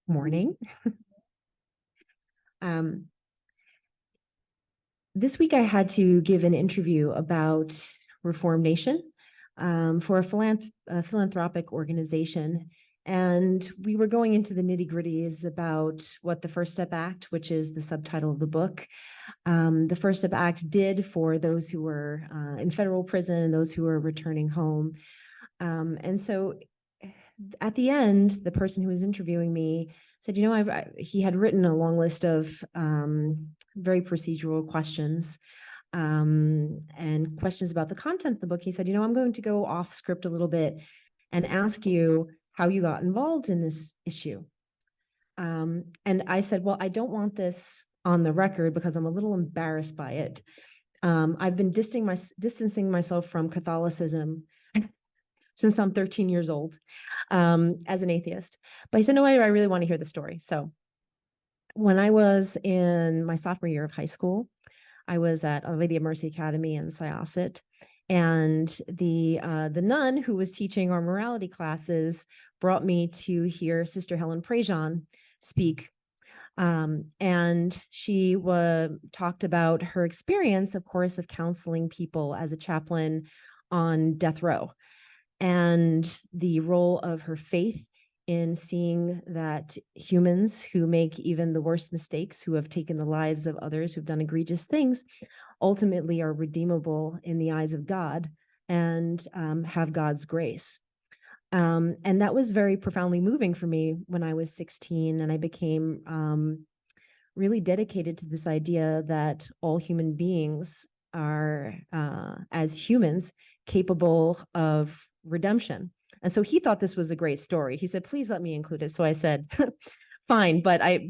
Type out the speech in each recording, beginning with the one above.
Morning. Um, this week I had to give an interview about Reform Nation for a philanthropic organization. And we were going into the nitty-gritties about what the First Step Act, which is the subtitle of the book, the First Step Act did for those who were in federal prison and those who were returning home. And so at the end, the person who was interviewing me said, he had written a long list of very procedural questions and questions about the content of the book. He said, I'm going to go off script a little bit and ask you how you got involved in this issue. And I said, well, I don't want this on the record because I'm a little embarrassed by it. I've been distancing myself from Catholicism since I'm 13 years old as an atheist. But he said, no, I really want to hear the story. So when I was in my sophomore year of high school, I was at Our Lady of Mercy Academy in Syosset. And the nun who was teaching our morality classes brought me to hear Sister Helen Prejean speak. And she talked about her experience, of course, of counseling people as a chaplain on death row, and the role of her faith in seeing that humans who make even the worst mistakes, who have taken the lives of others, who've done egregious things, ultimately are redeemable in the eyes of God and have God's grace. And that was very profoundly moving for me when I was 16, and I became really dedicated to this idea that all human beings are, as humans, capable of redemption. And so he thought this was a great story. He said, please let me include it. So I said, fine, but I'm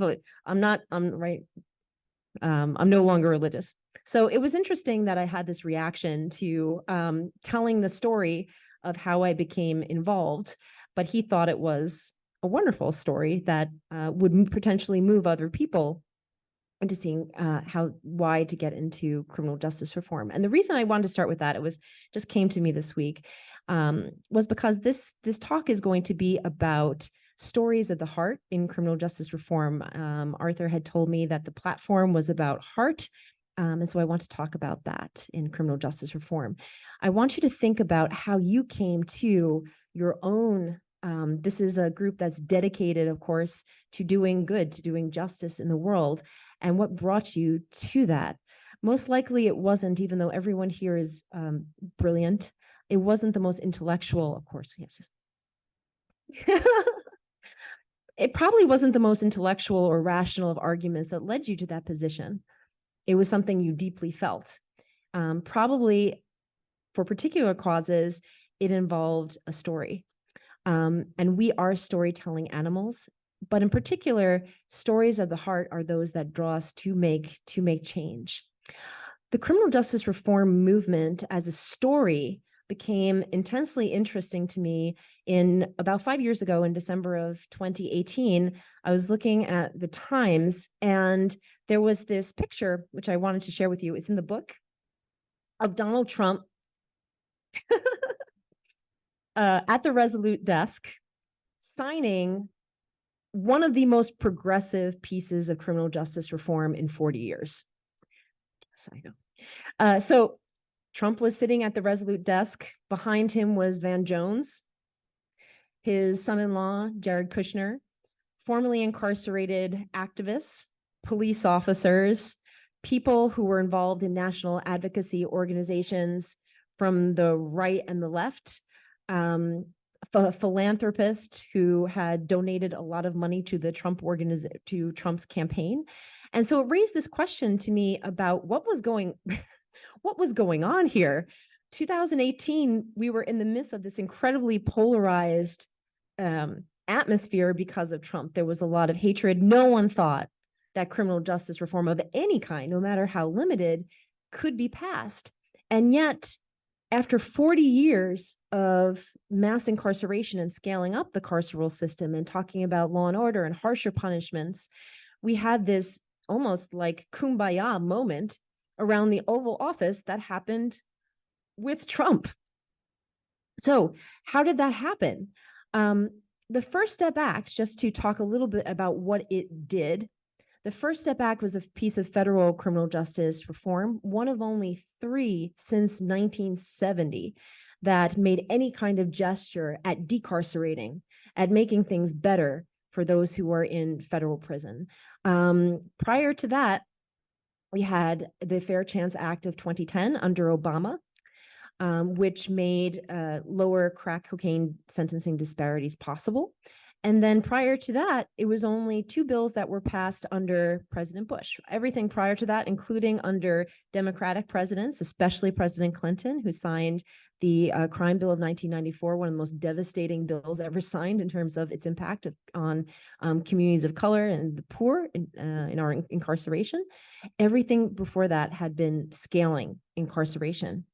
no longer religious. So it was interesting that I had this reaction to telling the story of how I became involved, but he thought it was a wonderful story that would potentially move other people into seeing why to get into criminal justice reform. And the reason I wanted to start with that, just came to me this week, was because this talk is going to be about stories of the heart in criminal justice reform. Arthur had told me that the platform was about heart. And so I want to talk about that in criminal justice reform. I want you to think about how you came to your own. This is a group that's dedicated, of course, to doing good, to doing justice in the world, and what brought you to that. Most likely it wasn't, even though everyone here is brilliant, it wasn't the most intellectual, of course, yes. It probably wasn't the most intellectual or rational of arguments that led you to that position. It was something you deeply felt. Probably for particular causes, it involved a story. And we are storytelling animals, but in particular, stories of the heart are those that draw us to make change. The criminal justice reform movement as a story became intensely interesting to me in about 5 years ago. In December of 2018, I was looking at the Times, and there was this picture, which I wanted to share with you. It's in the book, of Donald Trump at the Resolute desk, signing one of the most progressive pieces of criminal justice reform in 40 years. Yes, I know. So Trump was sitting at the Resolute desk. Behind him was Van Jones, his son-in-law, Jared Kushner, formerly incarcerated activists, police officers, people who were involved in national advocacy organizations from the right and the left, a philanthropist who had donated a lot of money to the to Trump's campaign. And so it raised this question to me about what was going on here. 2018, we were in the midst of this incredibly polarized atmosphere because of Trump. There was a lot of hatred. No one thought that criminal justice reform of any kind, no matter how limited, could be passed. And yet, after 40 years of mass incarceration and scaling up the carceral system and talking about law and order and harsher punishments, we had this almost like kumbaya moment around the Oval Office that happened with Trump. So how did that happen? the First Step Act, just to talk a little bit about what it did, the First Step Act was a piece of federal criminal justice reform, one of only 3 since 1970 that made any kind of gesture at decarcerating, at making things better for those who are in federal prison. Prior to that, we had the Fair Chance Act of 2010 under Obama, which made lower crack cocaine sentencing disparities possible. And then prior to that, it was only 2 bills that were passed under President Bush. Everything prior to that, including under Democratic presidents, especially President Clinton, who signed the Crime Bill of 1994, one of the most devastating bills ever signed in terms of its impact on communities of color and the poor in our incarceration. Everything before that had been scaling incarceration.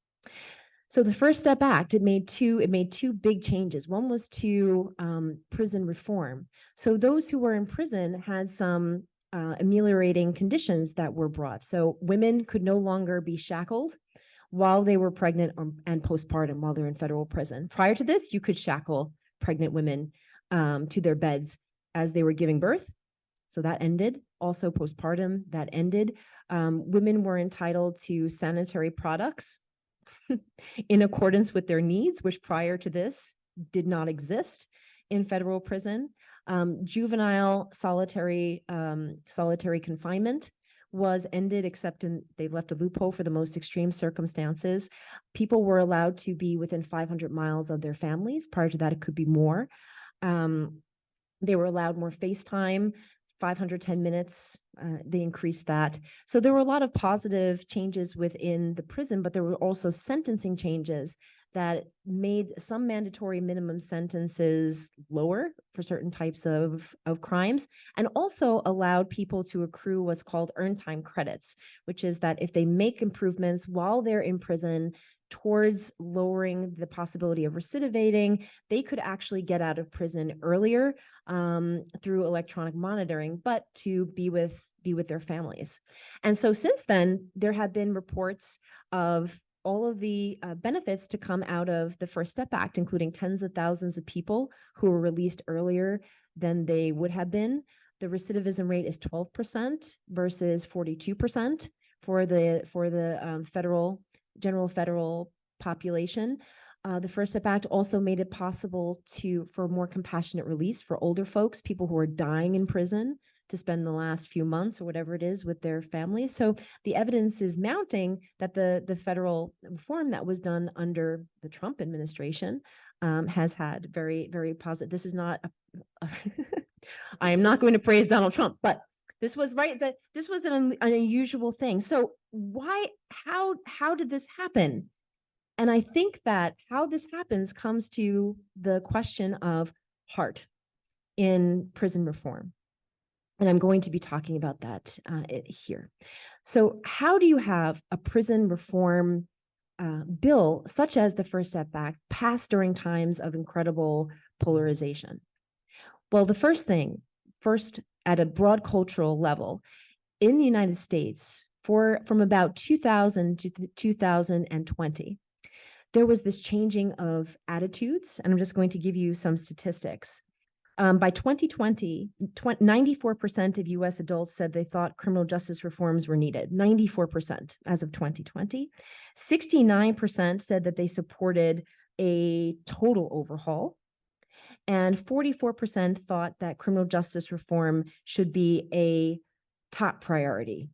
So the First Step Act, it made two big changes. One was to prison reform. So those who were in prison had some ameliorating conditions that were brought. So women could no longer be shackled while they were pregnant and postpartum while they're in federal prison. Prior to this, you could shackle pregnant women to their beds as they were giving birth. So that ended. Also postpartum, that ended. Women were entitled to sanitary products in accordance with their needs, which prior to this did not exist in federal prison. Juvenile solitary confinement was ended, except they left a loophole for the most extreme circumstances. People were allowed to be within 500 miles of their families. Prior to that, it could be more. They were allowed more face time, 510 minutes, they increased that. So there were a lot of positive changes within the prison, but there were also sentencing changes that made some mandatory minimum sentences lower for certain types of crimes, and also allowed people to accrue what's called earned time credits, which is that if they make improvements while they're in prison towards lowering the possibility of recidivating, they could actually get out of prison earlier through electronic monitoring, but to be with their families. And so since then, there have been reports of all of the benefits to come out of the First Step Act, including tens of thousands of people who were released earlier than they would have been. The recidivism rate is 12% versus 42% for the general federal population. The First Step Act also made it possible for more compassionate release for older folks, people who are dying in prison, to spend the last few months or whatever it is with their families. So the evidence is mounting that the federal reform that was done under the Trump administration has had very, very positive. This is not I am not going to praise Donald Trump, but this was this was an unusual thing. So how did this happen? And I think that how this happens comes to the question of heart in prison reform. And I'm going to be talking about that here. So how do you have a prison reform bill, such as the First Step Act, passed during times of incredible polarization? Well, the first at a broad cultural level, in the United States, from about 2000 to 2020, there was this changing of attitudes, and I'm just going to give you some statistics. By 2020, 94% of US adults said they thought criminal justice reforms were needed, 94% as of 2020. 69% said that they supported a total overhaul, and 44% thought that criminal justice reform should be a top priority.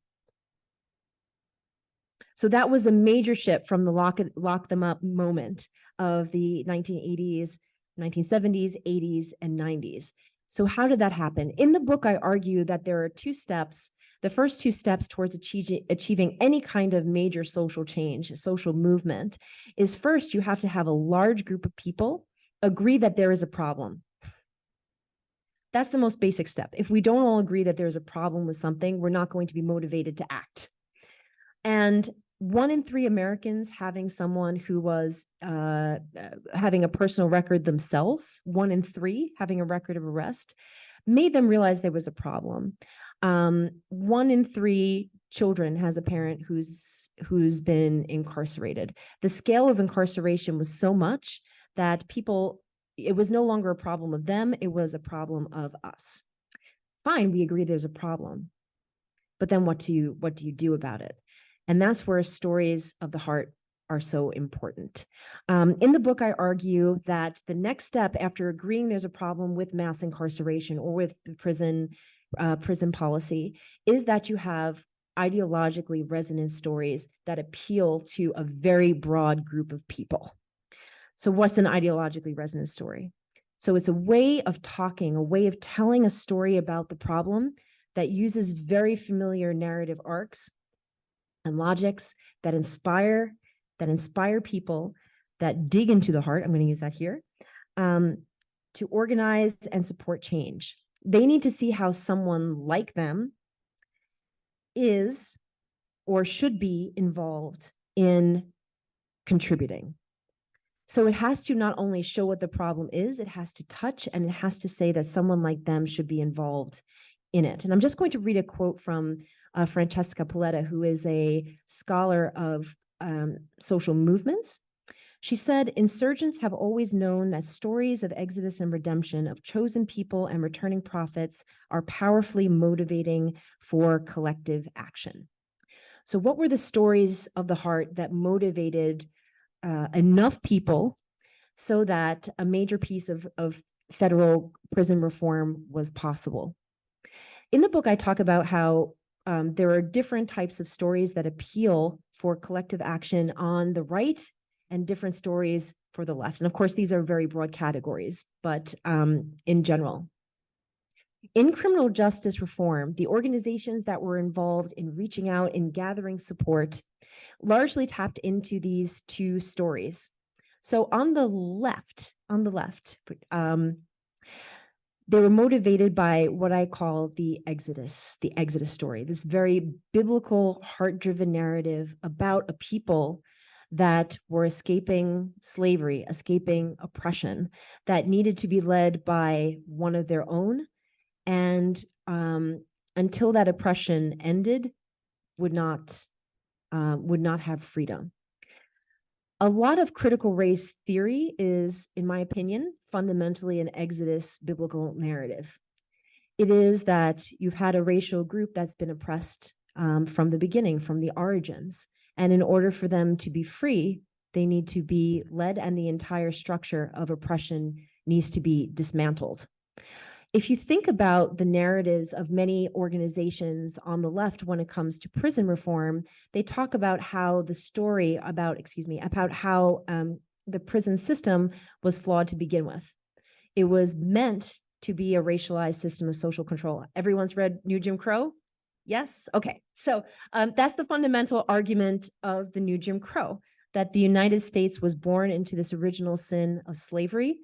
So that was a major shift from the lock them up moment of the 1980s, 1970s, 80s, and 90s. So how did that happen? In the book, I argue that there are 2 steps. The first 2 steps towards achieving any kind of major social change, social movement, is first, you have to have a large group of people agree that there is a problem. That's the most basic step. If we don't all agree that there's a problem with something, we're not going to be motivated to act. And 1 in 3 Americans having someone who was having a personal record themselves, 1 in 3 having a record of arrest, made them realize there was a problem. 1 in 3 children has a parent who's been incarcerated. The scale of incarceration was so much that people it was no longer a problem of them, it was a problem of us. Fine, we agree there's a problem, but then what do you do about it? And that's where stories of the heart are so important. In the book, I argue that the next step after agreeing there's a problem with mass incarceration or with the prison policy is that you have ideologically resonant stories that appeal to a very broad group of people. So what's an ideologically resonant story? So it's a way of talking, a way of telling a story about the problem that uses very familiar narrative arcs and logics that inspire people, that dig into the heart, I'm going to use that here, to organize and support change. They need to see how someone like them is or should be involved in contributing. So it has to not only show what the problem is, it has to touch, and it has to say that someone like them should be involved in it. And I'm just going to read a quote from Francesca Paletta, who is a scholar of social movements. She said, insurgents have always known that stories of exodus and redemption, of chosen people and returning prophets, are powerfully motivating for collective action. So what were the stories of the heart that motivated enough people so that a major piece of federal prison reform was possible? In the book, I talk about how there are different types of stories that appeal for collective action on the right and different stories for the left. And of course, these are very broad categories, but in general. In criminal justice reform, the organizations that were involved in reaching out and gathering support largely tapped into these two stories. So on the left, they were motivated by what I call the exodus story, this very biblical, heart-driven narrative about a people that were escaping slavery, escaping oppression, that needed to be led by one of their own, and until that oppression ended, would not have freedom. A lot of critical race theory is, in my opinion, fundamentally an exodus biblical narrative. It is that you've had a racial group that's been oppressed from the beginning, from the origins. And in order for them to be free, they need to be led, and the entire structure of oppression needs to be dismantled. If you think about the narratives of many organizations on the left when it comes to prison reform, they talk about how the story about how the prison system was flawed to begin with. It was meant to be a racialized system of social control. Everyone's read New Jim Crow? Yes? Okay. So that's the fundamental argument of the New Jim Crow, that the United States was born into this original sin of slavery.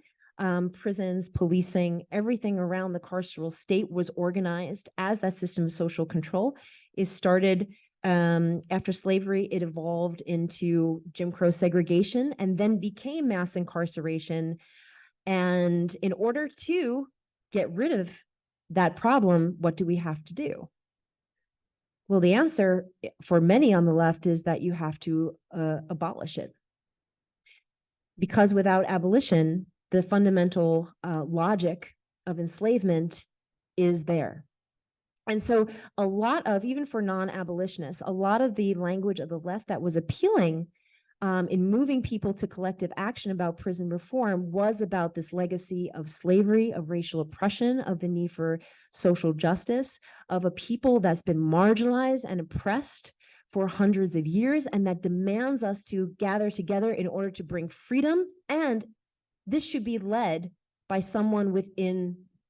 Prisons, policing, everything around the carceral state was organized as that system of social control. It started after slavery, it evolved into Jim Crow segregation and then became mass incarceration. And in order to get rid of that problem, what do we have to do? Well, the answer for many on the left is that you have to abolish it. Because without abolition, the fundamental logic of enslavement is there. And so a lot of, even for non-abolitionists, a lot of the language of the left that was appealing in moving people to collective action about prison reform was about this legacy of slavery, of racial oppression, of the need for social justice, of a people that's been marginalized and oppressed for hundreds of years, and that demands us to gather together in order to bring freedom. And this should be led by someone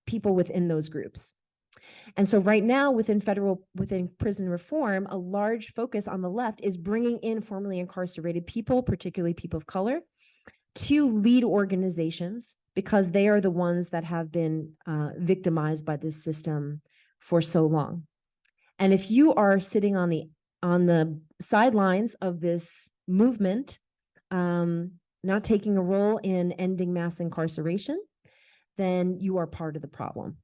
people within those groups. And so right now within prison reform, a large focus on the left is bringing in formerly incarcerated people, particularly people of color, to lead organizations, because they are the ones that have been victimized by this system for so long. And if you are sitting on the sidelines of this movement, not taking a role in ending mass incarceration, then you are part of the problem,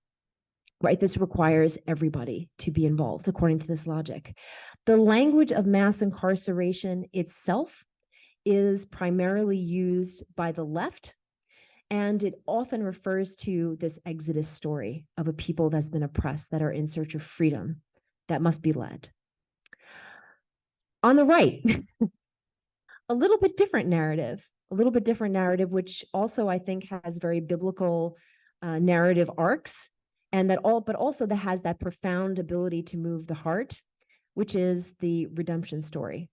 right? This requires everybody to be involved, according to this logic. The language of mass incarceration itself is primarily used by the left And it often refers to this exodus story of a people that's been oppressed, that are in search of freedom, that must be led. On the right, a little bit different narrative, which also I think has very biblical narrative arcs, and but also that has that profound ability to move the heart, which is the redemption story.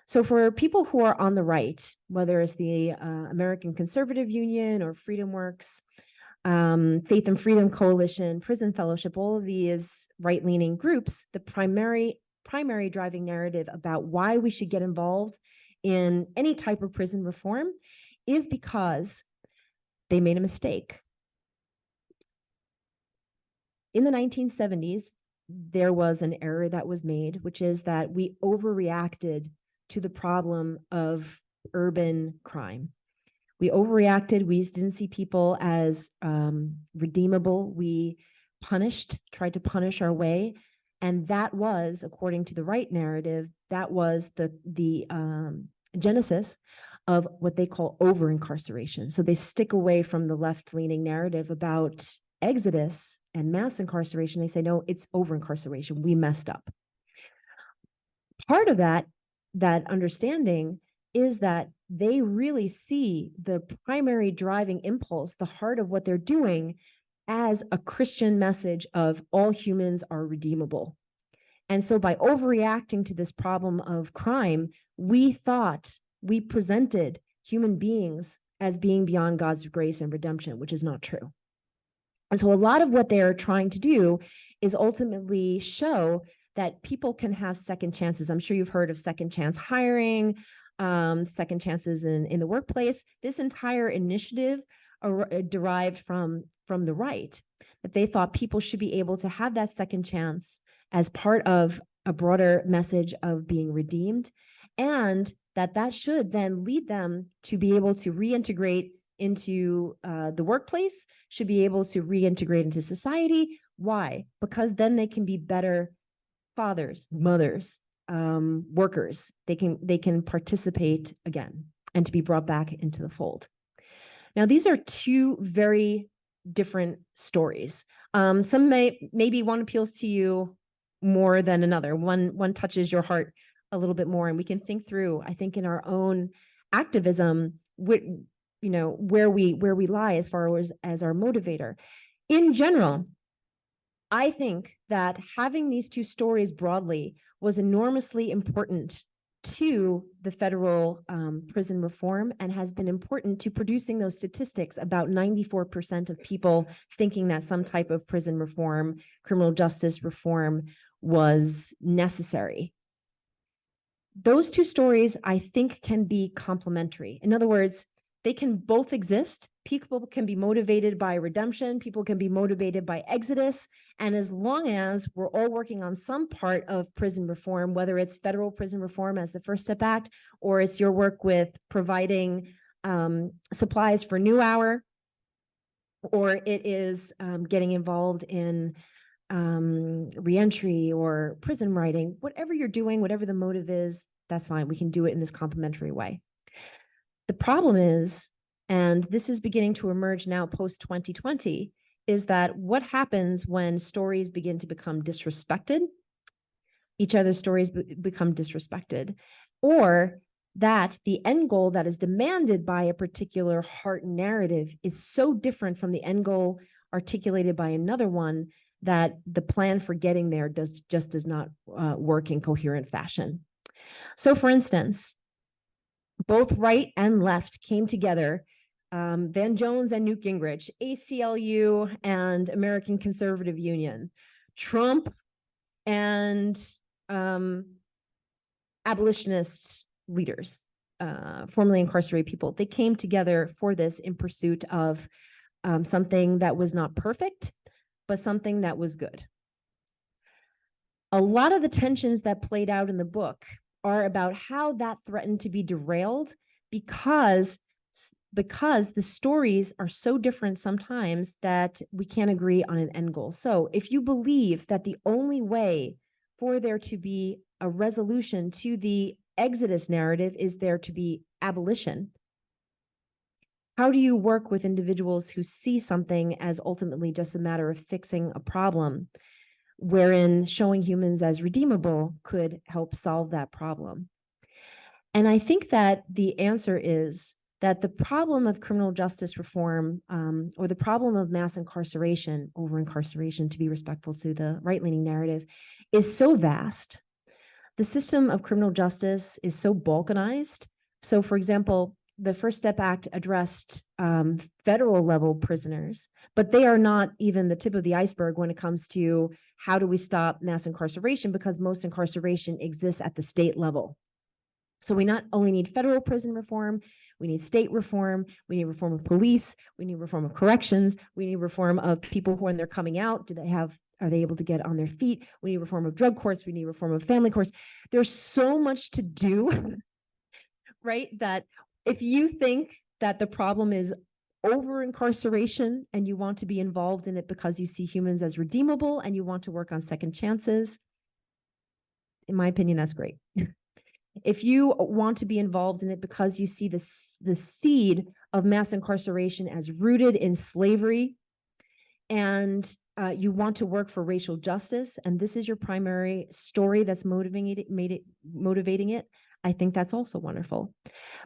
So for people who are on the right, whether it's the American Conservative Union or Freedom Works, Faith and Freedom Coalition, Prison Fellowship, all of these right-leaning groups, the primary driving narrative about why we should get involved in any type of prison reform is because they made a mistake. In the 1970s, there was an error that was made, which is that we overreacted to the problem of urban crime. We overreacted. We didn't see people as redeemable. We tried to punish our way. And that was, according to the right narrative, that was the genesis of what they call over-incarceration. So they stick away from the left-leaning narrative about exodus and mass incarceration. They say, no, it's over-incarceration. We messed up. Part of that understanding is that they really see the primary driving impulse, the heart of what they're doing, as a Christian message of all humans are redeemable. And so by overreacting to this problem of crime, we presented human beings as being beyond God's grace and redemption, which is not true. And so a lot of what they're trying to do is ultimately show that people can have second chances. I'm sure you've heard of second chance hiring, second chances in the workplace. This entire initiative derived from the right, that they thought people should be able to have that second chance as part of a broader message of being redeemed, and that should then lead them to be able to reintegrate into the workplace, should be able to reintegrate into society. Why? Because then they can be better fathers, mothers, workers. They can participate again and to be brought back into the fold. Now, these are two very different stories. Some maybe one appeals to you more than another. One touches your heart a little bit more, and we can think through, I think, in our own activism, where we lie as far as our motivator. In general, I think that having these two stories broadly was enormously important to the federal prison reform, and has been important to producing those statistics about 94% of people thinking that some type of prison reform, criminal justice reform, was necessary. Those two stories, I think, can be complementary. In other words, they can both exist. People can be motivated by redemption. People can be motivated by exodus. And as long as we're all working on some part of prison reform, whether it's federal prison reform as the First Step Act, or it's your work with providing supplies for New Hour, or it is getting involved in reentry or prison writing, whatever you're doing, whatever the motive is, that's fine. We can do it in this complementary way. The problem is, and this is beginning to emerge now post-2020, is that what happens when stories begin to become disrespected, each other's stories become disrespected, or that the end goal that is demanded by a particular heart narrative is so different from the end goal articulated by another one that the plan for getting there just does not work in coherent fashion. So for instance, both right and left came together, Van Jones and Newt Gingrich, ACLU and American Conservative Union, Trump and abolitionist leaders, formerly incarcerated people. They came together for this in pursuit of something that was not perfect, but something that was good. A lot of the tensions that played out in the book are about how that threatened to be derailed because the stories are so different sometimes that we can't agree on an end goal. So if you believe that the only way for there to be a resolution to the exodus narrative is there to be abolition, How do you work with individuals who see something as ultimately just a matter of fixing a problem, wherein showing humans as redeemable could help solve that problem? And I think that the answer is that the problem of criminal justice reform, or the problem of mass incarceration, over incarceration, to be respectful to the right-leaning narrative, is so vast. The system of criminal justice is so balkanized. So, for example, the First Step Act addressed federal level prisoners, but they are not even the tip of the iceberg when it comes to how do we stop mass incarceration, because most incarceration exists at the state level. So we not only need federal prison reform, we need state reform, we need reform of police, we need reform of corrections, we need reform of people who, when they're coming out, are they able to get on their feet? We need reform of drug courts, we need reform of family courts. There's so much to do, right? That if you think that the problem is over incarceration and you want to be involved in it because you see humans as redeemable and you want to work on second chances, in my opinion, that's great. If you want to be involved in it because you see the seed of mass incarceration as rooted in slavery, and you want to work for racial justice, and this is your primary story that's motivating it, I think that's also wonderful.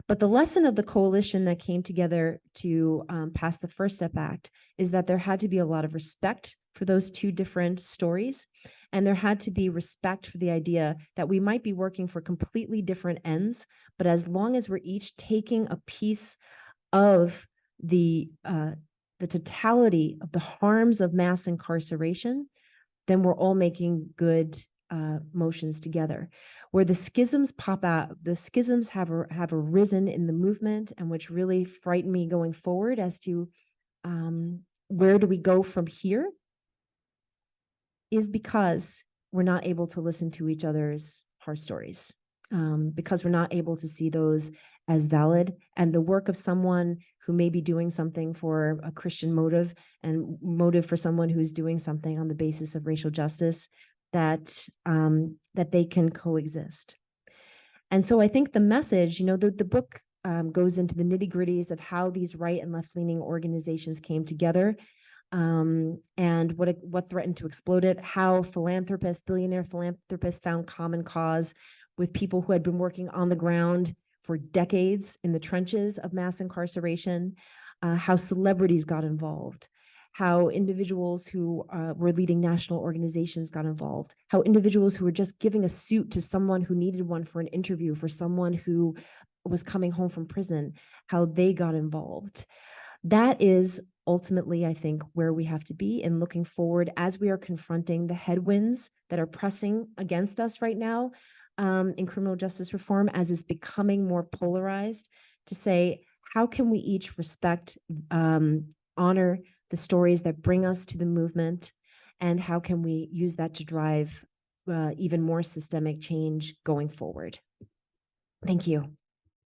But the lesson of the coalition that came together to pass the First Step Act is that there had to be a lot of respect for those two different stories. And there had to be respect for the idea that we might be working for completely different ends, but as long as we're each taking a piece of the totality of the harms of mass incarceration, then we're all making good motions together. Where the schisms pop out, the schisms have arisen in the movement, and which really frightened me going forward as to where do we go from here, is because we're not able to listen to each other's heart stories, because we're not able to see those as valid. And the work of someone who may be doing something for a Christian motive, and motive for someone who's doing something on the basis of racial justice, that they can coexist. And so I think the message, the book goes into the nitty-gritties of how these right and left-leaning organizations came together, and what threatened to explode it, how billionaire philanthropists found common cause with people who had been working on the ground for decades in the trenches of mass incarceration, how celebrities got involved, how individuals who were leading national organizations got involved, how individuals who were just giving a suit to someone who needed one for an interview, for someone who was coming home from prison, how they got involved. That is ultimately, I think, where we have to be in looking forward as we are confronting the headwinds that are pressing against us right now in criminal justice reform, as is becoming more polarized, to say, how can we each respect, honor the stories that bring us to the movement, and how can we use that to drive even more systemic change going forward? Thank you.